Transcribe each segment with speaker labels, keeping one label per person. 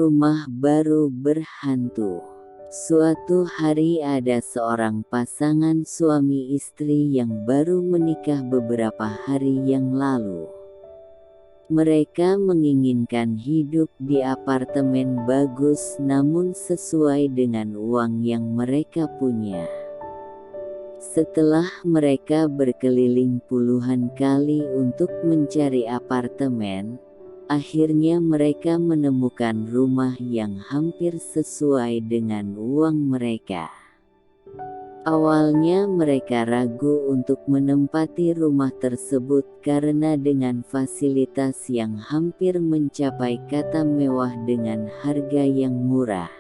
Speaker 1: Rumah baru berhantu. Suatu hari ada seorang pasangan suami istri yang baru menikah beberapa hari yang lalu. Mereka menginginkan hidup di apartemen bagus namun sesuai dengan uang yang mereka punya. Setelah mereka berkeliling puluhan kali untuk mencari apartemen, akhirnya mereka menemukan rumah yang hampir sesuai dengan uang mereka. Awalnya mereka ragu untuk menempati rumah tersebut karena dengan fasilitas yang hampir mencapai kata mewah dengan harga yang murah.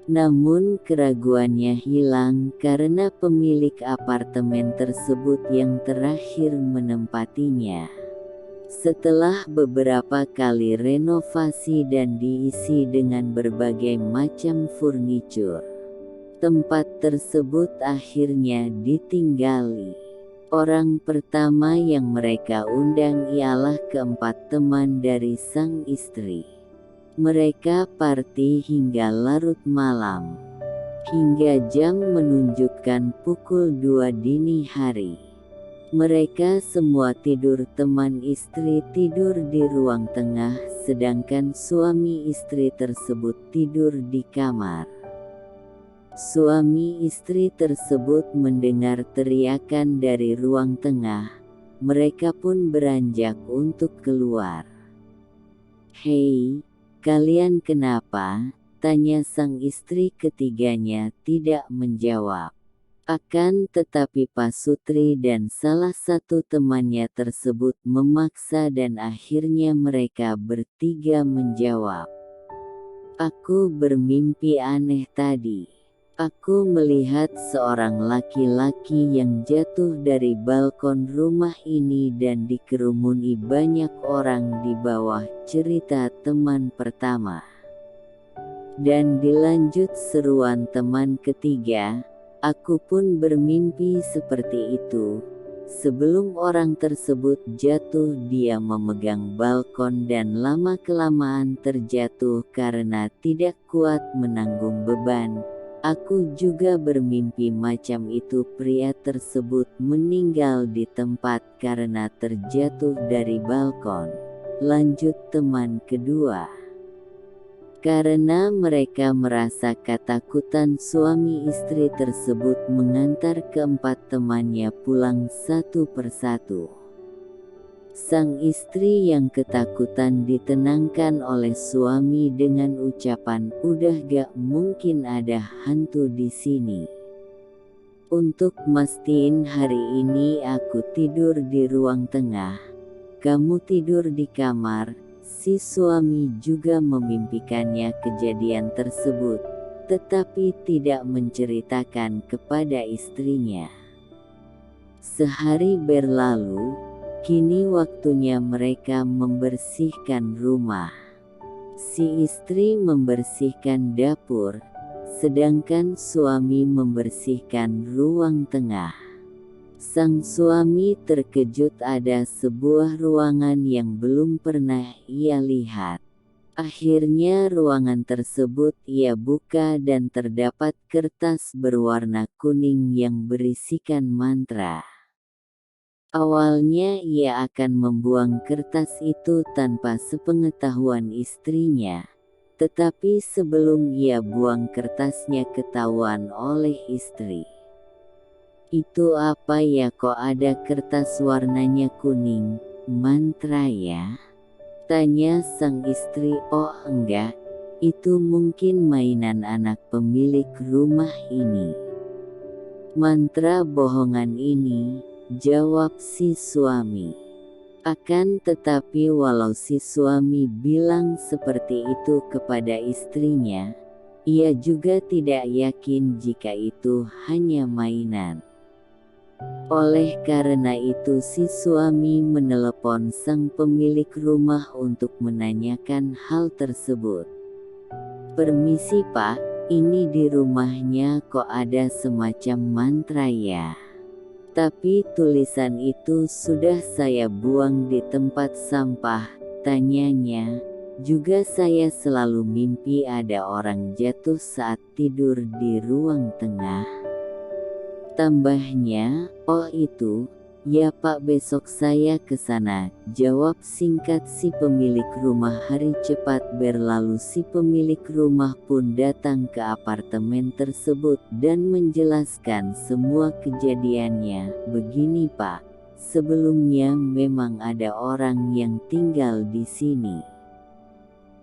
Speaker 1: Namun keraguannya hilang karena pemilik apartemen tersebut yang terakhir menempatinya. Setelah beberapa kali renovasi dan diisi dengan berbagai macam furnitur, tempat tersebut akhirnya ditinggali. Orang pertama yang mereka undang ialah keempat teman dari sang istri. Mereka party hingga larut malam, hingga jam menunjukkan pukul 2 dini hari. Mereka semua tidur, teman istri tidur di ruang tengah, sedangkan suami istri tersebut tidur di kamar. Suami istri tersebut mendengar teriakan dari ruang tengah. Mereka pun beranjak untuk keluar. "Hei, kalian kenapa?" tanya sang istri ketiganya tidak menjawab. Akan tetapi Pak Sutri dan salah satu temannya tersebut memaksa dan akhirnya mereka bertiga menjawab. "Aku bermimpi aneh tadi. Aku melihat seorang laki-laki yang jatuh dari balkon rumah ini dan dikerumuni banyak orang di bawah," cerita teman pertama. Dan dilanjut seruan teman ketiga, "Aku pun bermimpi seperti itu. Sebelum orang tersebut jatuh dia memegang balkon dan lama-kelamaan terjatuh karena tidak kuat menanggung beban. Aku juga bermimpi macam itu." Pria tersebut meninggal di tempat karena terjatuh dari balkon. Lanjut teman kedua. Karena mereka merasa ketakutan, suami istri tersebut mengantar keempat temannya pulang satu persatu. Sang istri yang ketakutan ditenangkan oleh suami dengan ucapan, "Udah gak mungkin ada hantu di sini. Untuk mastiin hari ini aku tidur di ruang tengah, kamu tidur di kamar." Si suami juga memimpikannya kejadian tersebut, tetapi tidak menceritakan kepada istrinya. Sehari berlalu, kini waktunya mereka membersihkan rumah. Si istri membersihkan dapur, sedangkan suami membersihkan ruang tengah. Sang suami terkejut, ada sebuah ruangan yang belum pernah ia lihat. Akhirnya ruangan tersebut ia buka dan terdapat kertas berwarna kuning yang berisikan mantra. Awalnya ia akan membuang kertas itu tanpa sepengetahuan istrinya. Tetapi sebelum ia buang kertasnya ketahuan oleh istri. "Itu apa ya, kok ada kertas warnanya kuning, mantra ya?" tanya sang istri. "Oh enggak, itu mungkin mainan anak pemilik rumah ini. Mantra bohongan ini," jawab si suami. Akan tetapi walau si suami bilang seperti itu kepada istrinya, ia juga tidak yakin jika itu hanya mainan. Oleh karena itu si suami menelepon sang pemilik rumah untuk menanyakan hal tersebut. "Permisi Pak, ini di rumahnya kok ada semacam mantra ya? Tapi tulisan itu sudah saya buang di tempat sampah," tanyanya. Juga saya selalu mimpi ada orang jatuh saat tidur di ruang tengah. Tambahnya, "Oh itu, ya Pak besok saya ke sana," jawab singkat si pemilik rumah. Hari cepat berlalu, si pemilik rumah pun datang ke apartemen tersebut dan menjelaskan semua kejadiannya. "Begini Pak, sebelumnya memang ada orang yang tinggal di sini.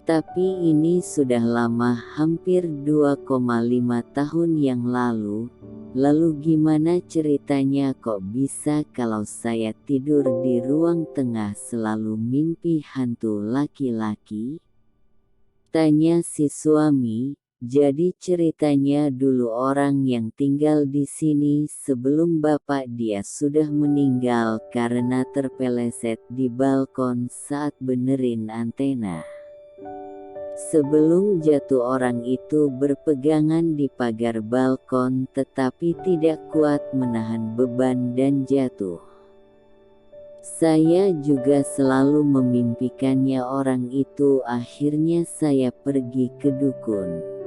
Speaker 1: Tapi ini sudah lama, hampir 2,5 tahun yang lalu. Lalu gimana ceritanya kok bisa kalau saya tidur di ruang tengah selalu mimpi hantu laki-laki?" Tanya si suami. "Jadi ceritanya dulu orang yang tinggal di sini sebelum bapak dia sudah meninggal karena terpeleset di balkon saat benerin antena. Sebelum jatuh orang itu berpegangan di pagar balkon tetapi tidak kuat menahan beban dan jatuh. Saya juga selalu memimpikannya orang itu. Akhirnya saya pergi ke dukun.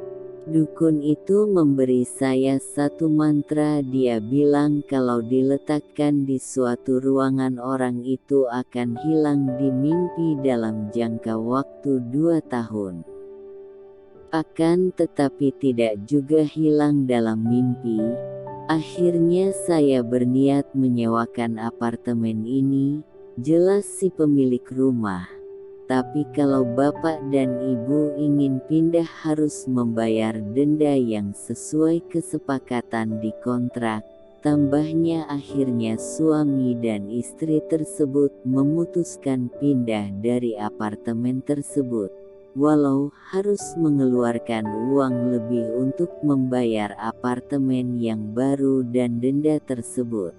Speaker 1: Dukun itu memberi saya satu mantra. Dia bilang kalau diletakkan di suatu ruangan orang itu akan hilang di mimpi dalam jangka waktu 2 tahun. Akan tetapi tidak juga hilang dalam mimpi. Akhirnya saya berniat menyewakan apartemen ini," jelas si pemilik rumah. "Tapi kalau bapak dan ibu ingin pindah harus membayar denda yang sesuai kesepakatan di kontrak," tambahnya. Akhirnya suami dan istri tersebut memutuskan pindah dari apartemen tersebut, walau harus mengeluarkan uang lebih untuk membayar apartemen yang baru dan denda tersebut.